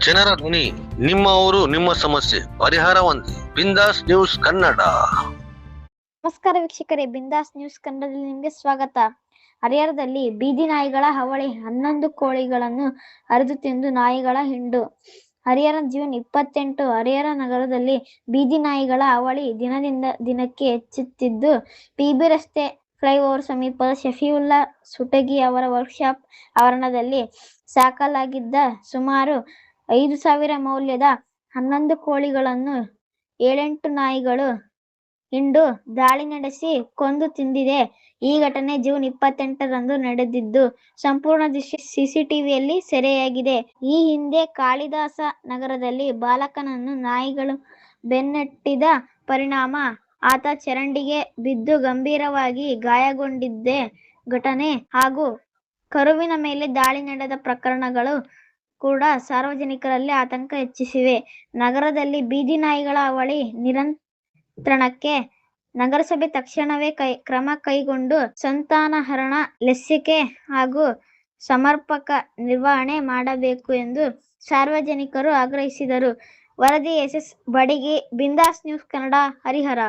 ಜನರ ಧ್ವನಿ, ನಿಮ್ಮ ಊರು ನಿಮ್ಮ ಸಮಸ್ಯೆ ಪರಿಹಾರ ಒಂದೇ. ಬಿಂದಾಸ್ ನ್ಯೂಸ್ ಕನ್ನಡ. ನಮಸ್ಕಾರ ವೀಕ್ಷಕರೇ, ಬಿಂದಾಸ್ ನ್ಯೂಸ್ ಕನ್ನಡದಲ್ಲಿ ನಿಮಗೆ ಸ್ವಾಗತ. ಹರಿಹರದಲ್ಲಿ ಬೀದಿ ನಾಯಿಗಳ ಹಾವಳಿ, 11 ಕೋಳಿಗಳನ್ನು ಹರಿದು ತಿಂದು ನಾಯಿಗಳ ಹಿಂಡು. ಹರಿಹರ ಜೂನ್ 28. ಹರಿಹರ ನಗರದಲ್ಲಿ ಬೀದಿ ನಾಯಿಗಳ ಹಾವಳಿ ದಿನದಿಂದ ದಿನಕ್ಕೆ ಹೆಚ್ಚುತ್ತಿದ್ದು, ಪಿಬಿ ರಸ್ತೆ ಫ್ಲೈಓವರ್ ಸಮೀಪದ ಶಫೀವುಲ್ಲಾ ಸುಟಗಿ ಅವರ ವರ್ಕ್ಶಾಪ್ ಆವರಣದಲ್ಲಿ ಸಾಕಲಾಗಿದ್ದ ಸುಮಾರು 5,000 ಮೌಲ್ಯದ 11 ಕೋಳಿಗಳನ್ನು 7-8 ನಾಯಿಗಳು ಹಿಂಡು ದಾಳಿ ನಡೆಸಿ ಕೊಂದು ತಿಂದಿದೆ. ಈ ಘಟನೆ ಜೂನ್ 28ರಂದು ನಡೆದಿದ್ದು, ಸಂಪೂರ್ಣ ದೃಶ್ಯ ಸಿಸಿಟಿವಿಯಲ್ಲಿ ಸೆರೆಯಾಗಿದೆ. ಈ ಹಿಂದೆ ಕಾಳಿದಾಸ ನಗರದಲ್ಲಿ ಬಾಲಕನನ್ನು ನಾಯಿಗಳು ಬೆನ್ನಟ್ಟಿದ ಪರಿಣಾಮ ಆತ ಚರಂಡಿಗೆ ಬಿದ್ದು ಗಂಭೀರವಾಗಿ ಗಾಯಗೊಂಡಿದ್ದ ಘಟನೆ ಹಾಗೂ ಕರುವಿನ ಮೇಲೆ ದಾಳಿ ನಡೆದ ಪ್ರಕರಣಗಳು ಕೂಡ ಸಾರ್ವಜನಿಕರಲ್ಲಿ ಆತಂಕ ಹೆಚ್ಚಿಸಿವೆ. ನಗರದಲ್ಲಿ ಬೀದಿ ನಾಯಿಗಳ ಹಾವಳಿ ನಿಯಂತ್ರಣಕ್ಕೆ ನಗರಸಭೆ ತಕ್ಷಣವೇ ಕ್ರಮ ಕೈಗೊಂಡು ಸಂತಾನಹರಣ, ಲಸಿಕೆ ಹಾಗೂ ಸಮರ್ಪಕ ನಿರ್ವಹಣೆ ಮಾಡಬೇಕು ಎಂದು ಸಾರ್ವಜನಿಕರು ಆಗ್ರಹಿಸಿದರು. ವರದಿ ಎಸ್. ಬಡಿಗಿ, ಬಿಂದಾಸ್ ನ್ಯೂಸ್ ಕನ್ನಡ, ಹರಿಹರ.